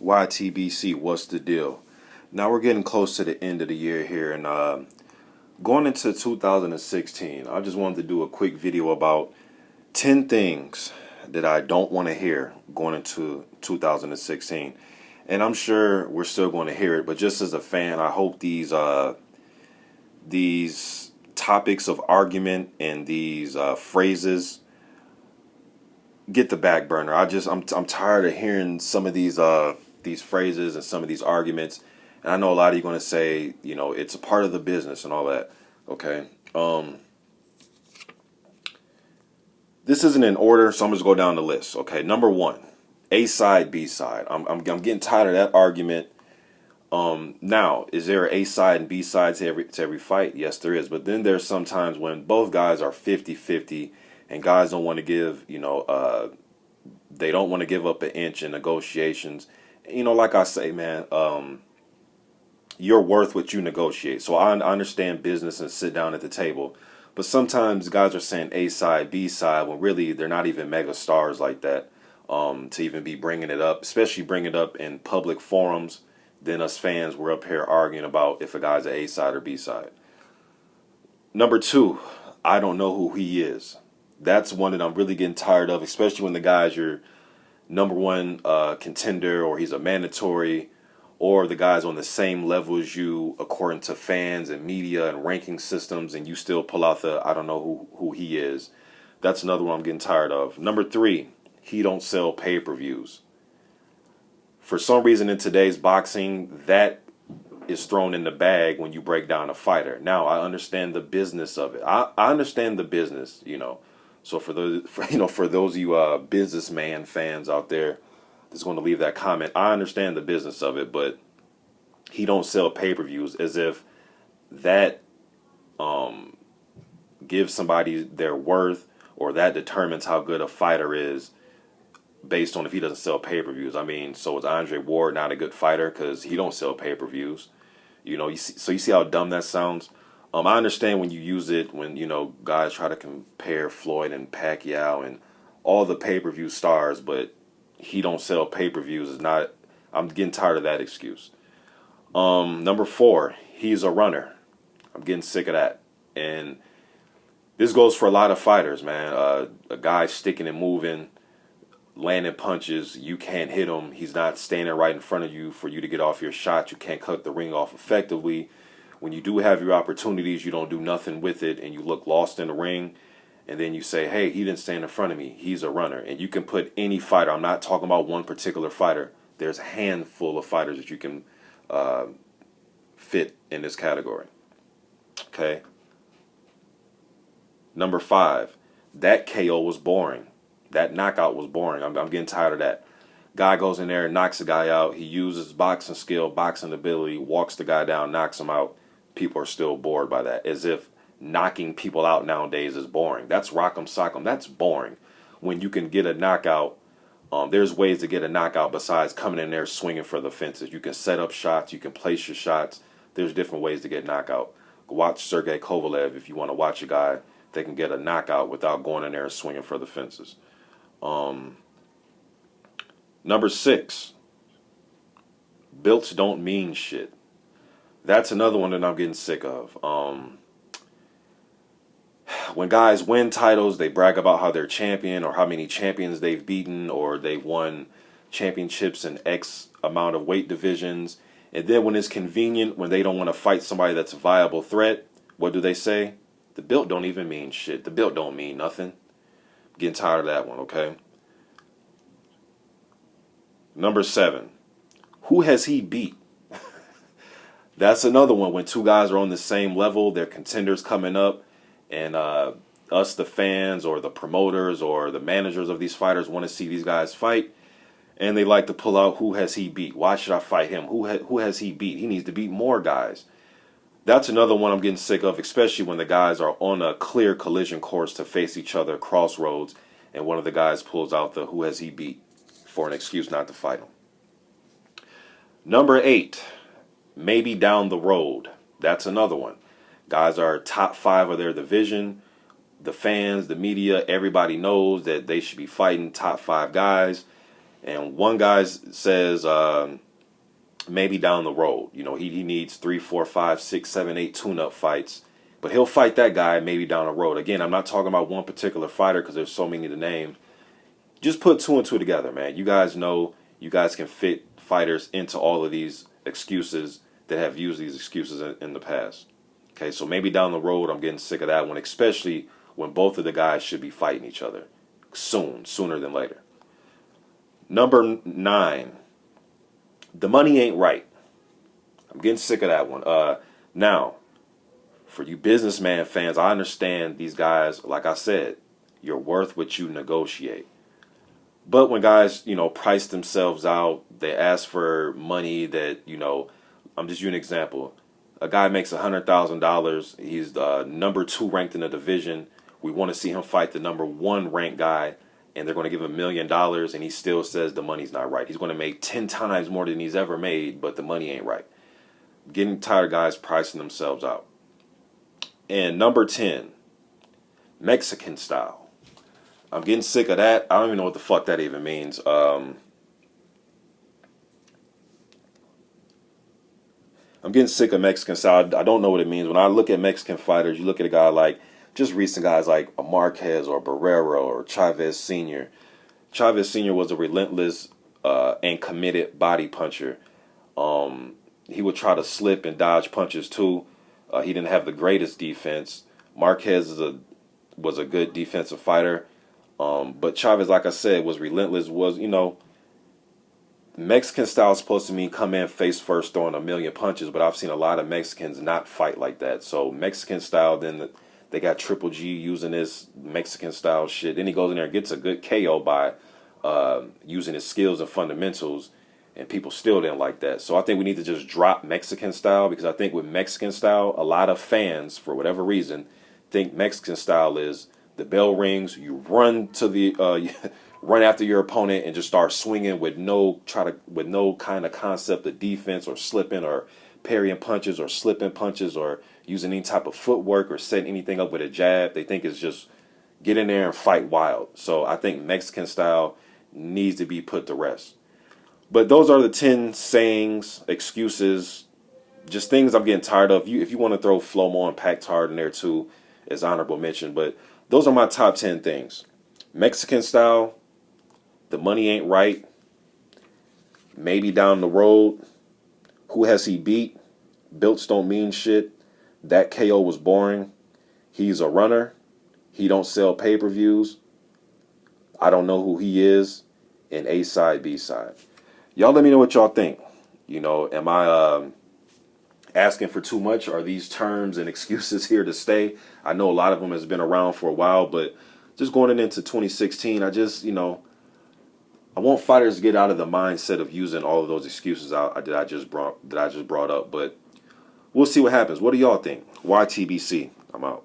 YTBC, what's the deal? Now we're getting close to the end of the year here, and going into 2016, I just wanted to do a quick video about 10 things that I don't want to hear going into 2016. And I'm sure we're still going to hear it, but just as a fan, I hope these topics of argument and these phrases get the back burner. I'm tired of hearing some of these phrases and some of these arguments. And I know a lot of you are going to say, it's a part of the business and all that. Okay. This isn't in order, so I'm just go down the list. Okay. Number one, A side, B side. I'm getting tired of that argument. Now, is there an A side and B side to every fight? Yes, there is. But then there's sometimes when both guys are 50-50 and guys don't want to give, they don't want to give up an inch in negotiations. Like I say, man, you're worth what you negotiate. So I understand business and sit down at the table. But sometimes guys are saying A side, B side, when really they're not even mega stars like that, to even be bringing it up, especially bringing it up in public forums. Then us fans were up here arguing about if a guy's an A side or B side. Number two, I don't know who he is. That's one that I'm really getting tired of, especially when the guy's your number one contender, or he's a mandatory, or the guy's on the same level as you according to fans and media and ranking systems, and you still pull out the I don't know who he is. That's another one I'm getting tired of. Number three, he don't sell pay-per-views. For some reason in today's boxing, that is thrown in the bag when you break down a fighter. Now, I understand the business of it. I understand the business, So for those of you businessman fans out there that's going to leave that comment, I understand the business of it, but he don't sell pay-per-views, as if that gives somebody their worth, or that determines how good a fighter is based on if he doesn't sell pay-per-views. I mean, so is Andre Ward not a good fighter because he don't sell pay-per-views? You see how dumb that sounds? I understand when you use it when, guys try to compare Floyd and Pacquiao and all the pay-per-view stars, but he don't sell pay-per-views is not, I'm getting tired of that excuse. Number four, he's a runner. I'm getting sick of that. And this goes for a lot of fighters, man. A guy sticking and moving, landing punches, you can't hit him. He's not standing right in front of you for you to get off your shot. You can't cut the ring off effectively. When you do have your opportunities, you don't do nothing with it, and you look lost in the ring. And then you say, hey, he didn't stand in front of me. He's a runner. And you can put any fighter. I'm not talking about one particular fighter. There's a handful of fighters that you can fit in this category. Okay. Number five, that KO was boring. That knockout was boring. I'm getting tired of that. Guy goes in there and knocks the guy out. He uses boxing skill, boxing ability, walks the guy down, knocks him out. People are still bored by that, as if knocking people out nowadays is boring. That's rock'em sock'em. That's boring. When you can get a knockout, there's ways to get a knockout besides coming in there swinging for the fences. You can set up shots. You can place your shots. There's different ways to get knockout. Watch Sergey Kovalev if you want to watch a guy that can get a knockout without going in there and swinging for the fences. Number six, belts don't mean shit. That's another one that I'm getting sick of. When guys win titles, they brag about how they're champion, or how many champions they've beaten, or they've won championships in X amount of weight divisions. And then when it's convenient, when they don't want to fight somebody that's a viable threat, what do they say? The belt don't even mean shit. The belt don't mean nothing. Getting tired of that one, okay? Number seven, who has he beat? That's another one. When two guys are on the same level, they're contenders coming up, and us, the fans, or the promoters, or the managers of these fighters want to see these guys fight, and they like to pull out, who has he beat? Why should I fight him? Who has he beat? He needs to beat more guys. That's another one I'm getting sick of, especially when the guys are on a clear collision course to face each other, crossroads, and one of the guys pulls out the who has he beat for an excuse not to fight him. Number eight, maybe down the road. That's another one. Guys are top five of their division. The fans, the media, everybody knows that they should be fighting top five guys. And one guy says maybe down the road. You know, he needs 3, 4, 5, 6, 7, 8 tune-up fights. But he'll fight that guy maybe down the road. Again, I'm not talking about one particular fighter because there's so many to name. Just put two and two together, man. You guys know you guys can fit fighters into all of these excuses that have used these excuses in the past. Okay, so maybe down the road I'm getting sick of that one, especially when both of the guys should be fighting each other sooner than later. Number 9, the money ain't right. I'm getting sick of that one. Now, for you businessman fans, I understand these guys, like I said, you're worth what you negotiate. But when guys, price themselves out, they ask for money that, I'm just using an example. A guy makes $100,000. He's the number 2 ranked in the division. We want to see him fight the number 1 ranked guy, and they're going to give him $1 million, and he still says the money's not right. He's going to make 10 times more than he's ever made, but the money ain't right. Getting tired of guys pricing themselves out. And number 10, Mexican style. I'm getting sick of that. I don't even know what the fuck that even means. I'm getting sick of Mexican style. I don't know what it means. When I look at Mexican fighters, you look at a guy like, just recent guys like a Marquez or Barrero or Chavez Sr. Chavez Sr. was a relentless and committed body puncher. He would try to slip and dodge punches too. He didn't have the greatest defense. Marquez was a good defensive fighter. But Chavez, like I said, was relentless, Mexican style is supposed to mean come in face first throwing a million punches, but I've seen a lot of Mexicans not fight like that. So Mexican style, then they got Triple G using this Mexican style shit. Then he goes in there and gets a good KO by using his skills and fundamentals, and people still didn't like that. So I think we need to just drop Mexican style, because I think with Mexican style, a lot of fans, for whatever reason, think Mexican style is the bell rings, you run to the run after your opponent and just start swinging with no kind of concept of defense or slipping or parrying punches or slipping punches or using any type of footwork or setting anything up with a jab. They think it's just get in there and fight wild. So I think Mexican style needs to be put to rest. But those are the 10 sayings, excuses, just things I'm getting tired of. If you want to throw Flomo and Packed Hard in there too, as honorable mention. But those are my top 10 things. Mexican style, the money ain't right, maybe down the road, who has he beat, belts don't mean shit, that KO was boring, he's a runner, he don't sell pay-per-views, I don't know who he is, and A side, B side. Y'all let me know what y'all think. Am I asking for too much? Are these terms and excuses here to stay? I know a lot of them has been around for a while, but just going into 2016, I want fighters to get out of the mindset of using all of those excuses that I just brought up. But we'll see what happens. What do y'all think? YTBC. I'm out.